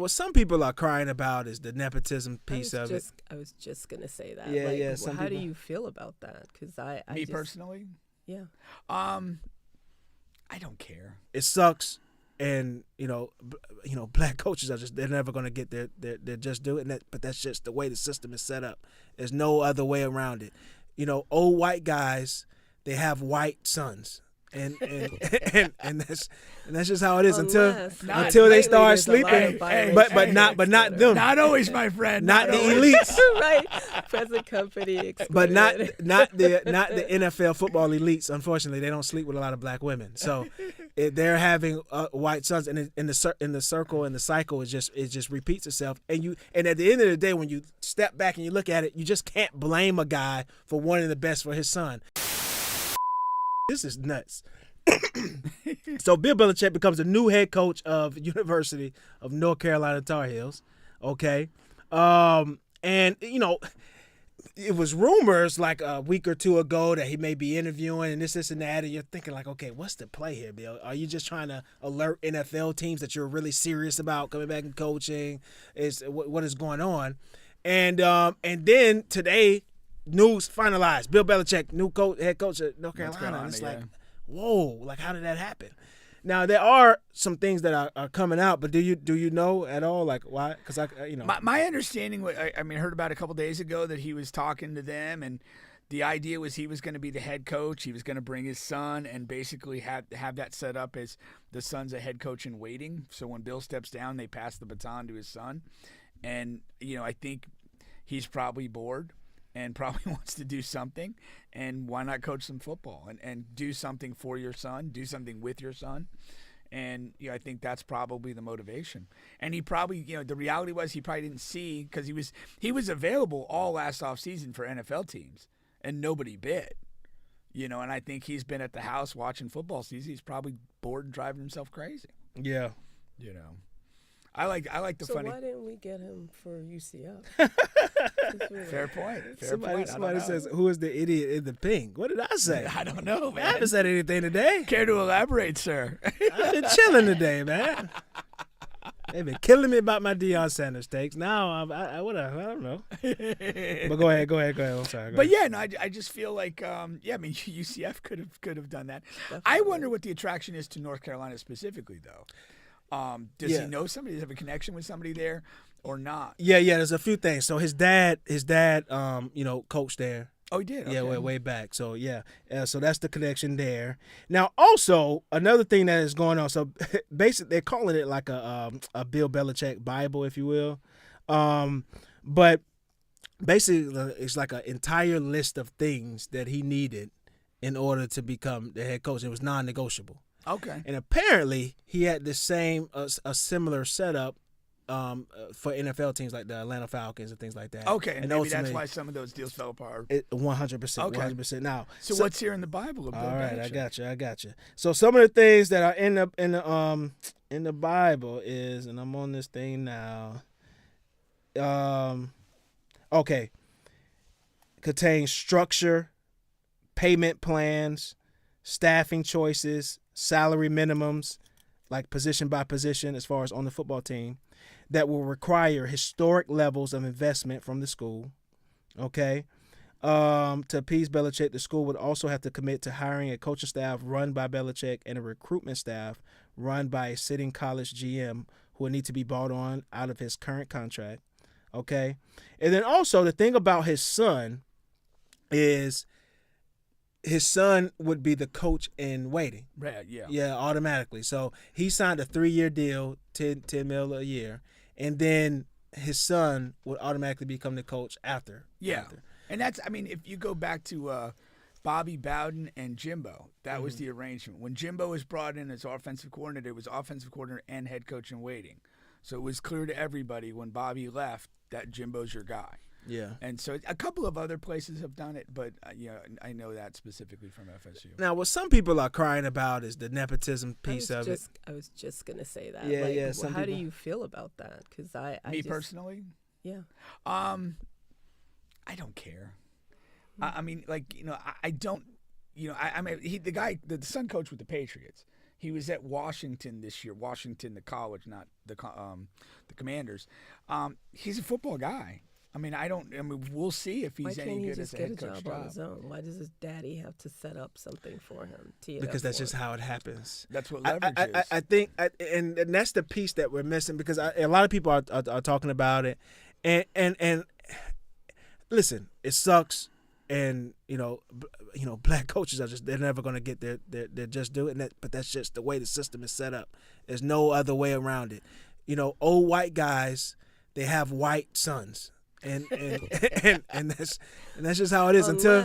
What some people are crying about is the nepotism piece of it. I was just gonna say that. Yeah, like, yeah. Some how do people. you feel about that? Because Me personally, yeah. I don't care. It sucks, and black coaches they're never gonna get their just due, but that's just the way the system is set up. There's no other way around it. Old white guys, they have white sons. And that's just how it is until they start sleeping. But not them. Not always, my friend. Not the elites. Right. Present company excluded. But not the NFL football elites. Unfortunately, they don't sleep with a lot of black women. So they're having white sons, and in the circle and the cycle it just repeats itself. And at the end of the day, when you step back and you look at it, you just can't blame a guy for wanting the best for his son. This is nuts. So Bill Belichick becomes the new head coach of University of North Carolina Tar Heels. Okay. And, it was rumors like a week or two ago that he may be interviewing and this and that. And you're thinking like, okay, what's the play here, Bill? Are you just trying to alert NFL teams that you're really serious about coming back and coaching? What is going on? And then today, news finalized. Bill Belichick, new head coach at North Carolina. And it's like, whoa, like how did that happen? Now there are some things that are coming out, but do you know at all like why? Because my understanding, heard about a couple days ago that he was talking to them, and the idea was he was going to be the head coach. He was going to bring his son and basically have that set up as the son's a head coach in waiting. So when Bill steps down, they pass the baton to his son, and I think he's probably bored and probably wants to do something, and why not coach some football and do something for your son, do something with your son. And I think that's probably the motivation. And he probably, the reality was he probably didn't see, because he was available all last offseason for NFL teams, and nobody bid. And I think he's been at the house watching football season. He's probably bored and driving himself crazy. Yeah. I like the so funny. So why didn't we get him for UCF? Fair point. Somebody says, "Who is the idiot in the pink?" What did I say? I don't know, man. I haven't said anything today. Care to elaborate, sir? I've been chilling today, man. They've been killing me about my Deion Sanders takes. Now I don't know. But go ahead. I'm sorry. But yeah, no, I just feel like UCF could have done that. Definitely. I wonder what the attraction is to North Carolina specifically, though. Does he know somebody? Does he have a connection with somebody there or not? Yeah. There's a few things. So his dad, coached there. Oh, he did? Okay. Yeah, way back. So, yeah. So that's the connection there. Now, also, another thing that is going on. So, basically, they're calling it like a Bill Belichick Bible, if you will. But basically, it's like an entire list of things that he needed in order to become the head coach. It was non-negotiable. Okay. And apparently, he had the same, a similar setup for NFL teams like the Atlanta Falcons and things like that. Okay, and maybe that's why some of those deals fell apart. 100%. Okay. 100%. Now, so what's here in the Bible? All right, I got you. So some of the things that are in the Bible is, and I'm on this thing now. Okay, contains structure, payment plans, staffing choices, salary minimums, like position by position as far as on the football team, that will require historic levels of investment from the school. Okay. To appease Belichick, the school would also have to commit to hiring a coaching staff run by Belichick and a recruitment staff run by a sitting college GM who would need to be brought on out of his current contract. Okay. And then also the thing about his son is his son would be the coach in waiting. Right, yeah. Yeah, automatically. So he signed a 3-year deal, $10 million a year, and then his son would automatically become the coach after. Yeah. And that's, if you go back to Bobby Bowden and Jimbo, that was the arrangement. When Jimbo was brought in as offensive coordinator, it was offensive coordinator and head coach in waiting. So it was clear to everybody when Bobby left that Jimbo's your guy. Yeah. And so a couple of other places have done it, but I know that specifically from FSU. Now, what some people are crying about is the nepotism piece of it. I was just going to say that. Yeah, how do you feel about that? Because Me personally? Yeah. I don't care. I don't, the son coached with the Patriots. He was at Washington this year. Washington, the college, not the Commanders. He's a football guy. I mean, we'll see if he's any good as a head coach. Why can't he just get a job on his own? Why does his daddy have to set up something for him? Because that's just how it happens. That's what leverage is. I think, and that's the piece that we're missing, because a lot of people are talking about it, and listen, it sucks, and black coaches they're never going to get their just due, but that's just the way the system is set up. There's no other way around it. Old white guys, they have white sons. And that's just how it is until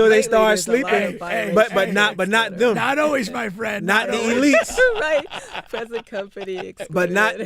they start sleeping. But not them. Not always, my friend. Not the elites. Right. Present company excluded. But not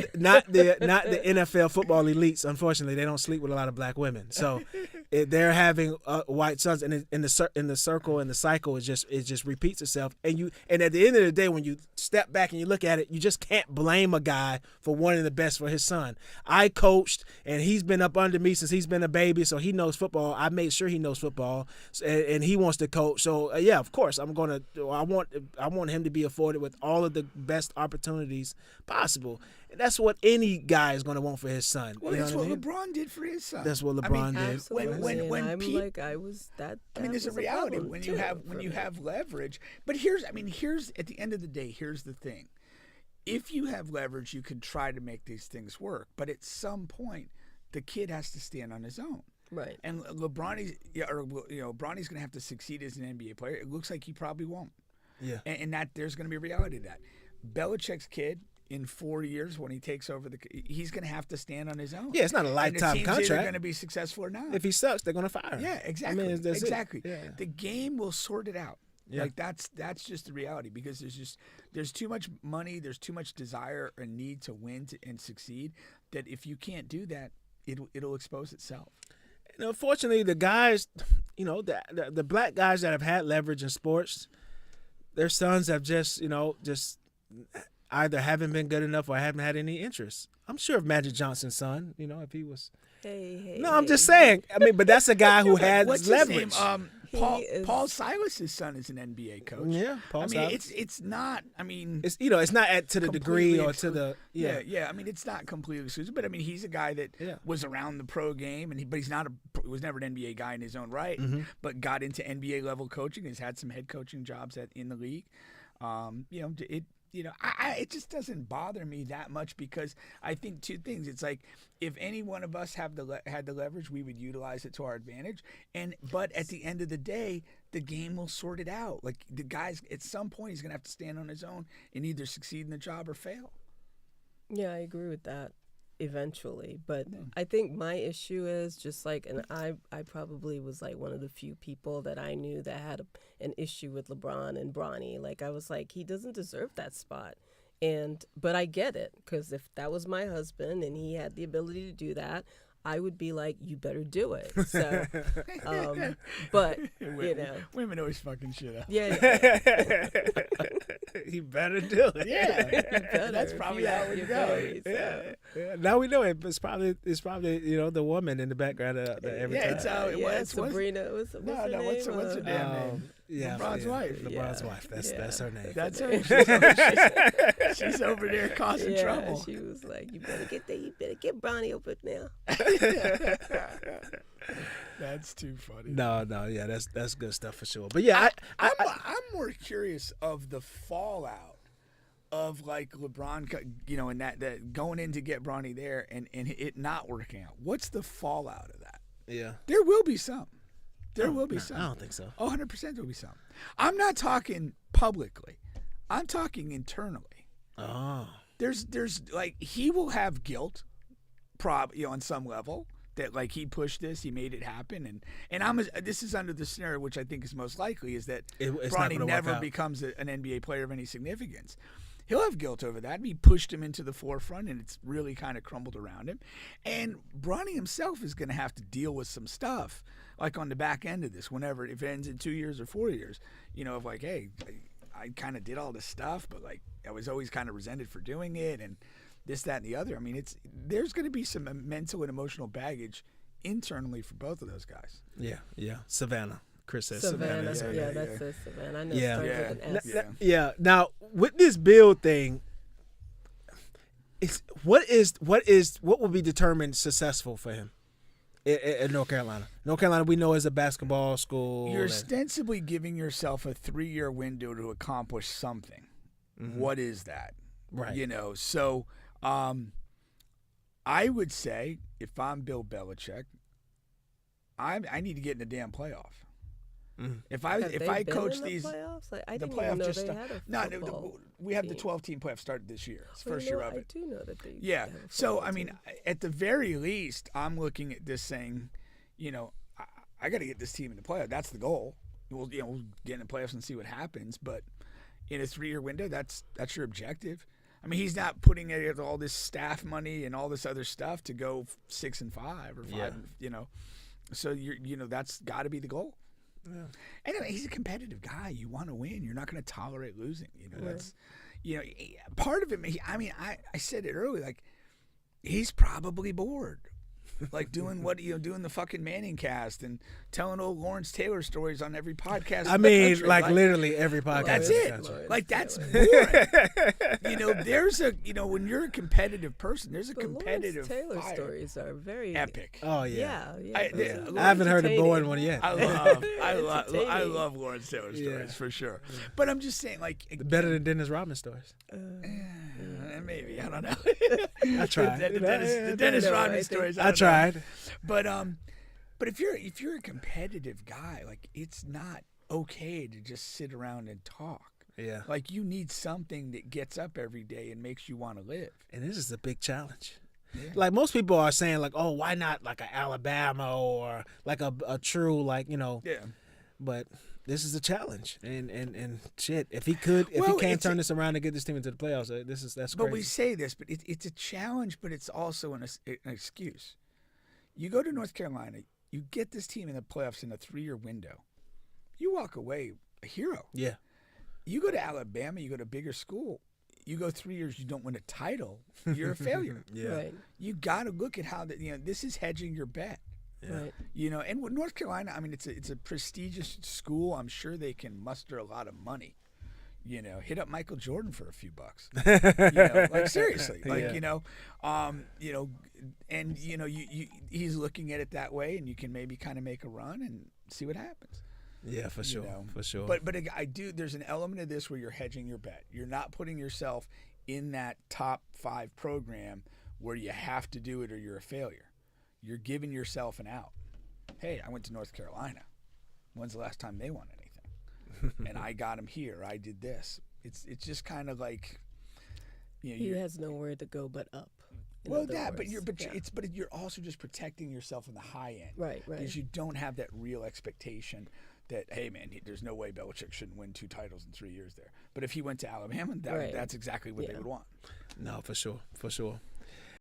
the NFL football elites. Unfortunately, they don't sleep with a lot of black women. So they're having white sons, and in the circle and the cycle it just repeats itself. And at the end of the day, when you step back and you look at it, you just can't blame a guy for wanting the best for his son. I coached, and he's been up under me since he's been a baby, so he knows football. I made sure he knows football, and he wants to coach. So yeah, of course, I want him to be afforded with all of the best opportunities possible. And that's what any guy is going to want for his son. Well, that's what LeBron did for his son. That's what LeBron did. Absolutely. When I'm people, like, I was that. there's a reality when you have leverage. But here's at the end of the day, here's the thing. If you have leverage, you can try to make these things work. But at some point, the kid has to stand on his own. Right. And Bronny's going to have to succeed as an NBA player. It looks like he probably won't. Yeah. And that there's going to be a reality to that. Belichick's kid, in 4 years when he takes over he's going to have to stand on his own. Yeah, it's not a lifetime and the contract. Either going to be successful or not. If he sucks, they're going to fire him. Yeah, exactly. Exactly. Yeah. The game will sort it out. Yeah. Like that's just the reality, because there's too much money, there's too much desire and need to win and succeed, that if you can't do that, it'll expose itself. And unfortunately, the guys, the black guys that have had leverage in sports, their sons have just either haven't been good enough or haven't had any interest. I'm sure if Magic Johnson's son, if he was. I'm just saying. But that's a guy who had What's leverage. His name? Paul Silas's son is an NBA coach. Yeah, Paul Silas. It's not. It's it's not to the degree or to the yeah. It's not completely exclusive, but he's a guy that was around the pro game, but he's not was never an NBA guy in his own right, but got into NBA level coaching. Has had some head coaching jobs in the league. It just doesn't bother me that much, because I think two things. It's like, if any one of us had the leverage, we would utilize it to our advantage. But at the end of the day, the game will sort it out. Like, the guy's at some point, he's gonna have to stand on his own and either succeed in the job or fail. Yeah, I agree with that. Eventually, but I think my issue is just like, and I probably was like one of the few people that I knew that had an issue with LeBron and Bronny. Like, I was like, he doesn't deserve that spot. But I get it, because if that was my husband and he had the ability to do that, I would be like, you better do it. So, but women always fucking shit up. Yeah. He better do it. Yeah, that's probably how it goes. Yeah. Now we know it. It's probably the woman in the background every time. It's Sabrina. What's her name? What's her damn name? LeBron's wife. LeBron's wife. That's her name. That's her. She's over there causing trouble. She was like, "You better get there. You better get Bronny over now." That's too funny. No, yeah, that's good stuff for sure. But yeah, I'm more curious of the fallout of like LeBron, and that going in to get Bronny there and it not working out. What's the fallout of that? Yeah, there will be some. There will be some. I don't think so. 100% there will be some. I'm not talking publicly. I'm talking internally. Oh. There's like, he will have guilt, on some level, that like he pushed this, he made it happen, and this is under the scenario which I think is most likely, is that Bronny never becomes an NBA player of any significance. He'll have guilt over that. He pushed him into the forefront, and it's really kind of crumbled around him. And Bronny himself is going to have to deal with some stuff, like on the back end of this, if it ends in 2 years or 4 years, of like, hey, I kind of did all this stuff, but like I was always kind of resented for doing it, and this, that, and the other. There's going to be some mental and emotional baggage internally for both of those guys. Yeah. Savannah. Chris says Savannah. Savannah. Yeah, that says Savannah. I know Yeah. it Yeah. starts with an S. Yeah. Yeah. Now with this build thing, what will be determined successful for him in North Carolina? North Carolina, we know, is a basketball school. You're ostensibly giving yourself a 3-year window to accomplish something. Mm-hmm. What is that? Right. You know, so I would say if I'm Bill Belichick, I need to get in the damn playoff. Mm. If Have I they been coach in the these playoffs? Like, I the didn't playoff even know just they start- had a no, football we have the team. 12-team playoff started this year. It's the Well, first you know, year of I it. do know that they Yeah. have a So football I mean, team. at the very least, I'm looking at this saying, you know, I got to get this team in the playoff. That's the goal. We'll get in the playoffs and see what happens. But in a 3-year window, that's your objective. I mean, he's not putting in all this staff money and all this other stuff to go 6-5 or 5. Yeah. You know, so that's got to be the goal. Yeah. And he's a competitive guy. You want to win. You're not going to tolerate losing. You know, Right. that's, part of it. I said it earlier. Like, he's probably bored, like doing doing the fucking Manning cast and telling old Lawrence Taylor stories on every podcast. I in the mean, country. like literally every podcast. That's in the it. country. Like, that's boring. There's when you're a competitive person, there's a But competitive Lawrence Taylor fire. stories are very Epic. Oh yeah. Yeah. I I haven't heard a boring entertaining. one yet. I Entertaining. love Lawrence Taylor stories Yeah. for sure. But I'm just saying, like, Better than Dennis Rodman stories. maybe, I don't know. I tried. The Dennis No, Rodman I think- stories. I don't know. tried. But if you're a competitive guy, like, it's not okay to just sit around and talk. Yeah. Like, you need something that gets up every day and makes you want to live. And this is a big challenge. Yeah. Like most people are saying, like, oh, why not like a Alabama or like a true, like, Yeah. But this is a challenge, and shit. If he Well, can't it's turn this around and get this team into the playoffs, that's But crazy. we say this, but it's a challenge, but it's also an excuse. You go to North Carolina, you get this team in the playoffs in a 3-year window. You walk away a hero. Yeah. You go to Alabama, you go to a bigger school, you go 3 years, you don't win a title, you're a failure. Yeah. Right. You got to look at how this is hedging your bet. Yeah. Right. And with North Carolina, I mean, it's a prestigious school. I'm sure they can muster a lot of money. Hit up Michael Jordan for a few bucks. Like, seriously, like, Yeah. and he's looking at it that way, and you can maybe kind of make a run and see what happens. Yeah, for sure. For sure. But there's an element of this where you're hedging your bet. You're not putting yourself in that top 5 program where you have to do it or you're a failure. You're giving yourself an out. Hey, I went to North Carolina. When's the last time they won anything? And I got them here. I did this. It's just kind of like, He has nowhere to go but up. in well, other that, but words. you're also just protecting yourself in the high end. Right. Because you don't have that real expectation that, hey, man, there's no way Belichick shouldn't win 2 titles in 3 years there. But if he went to Alabama, Right. that's exactly what they Yeah. would want. No, for sure. For sure.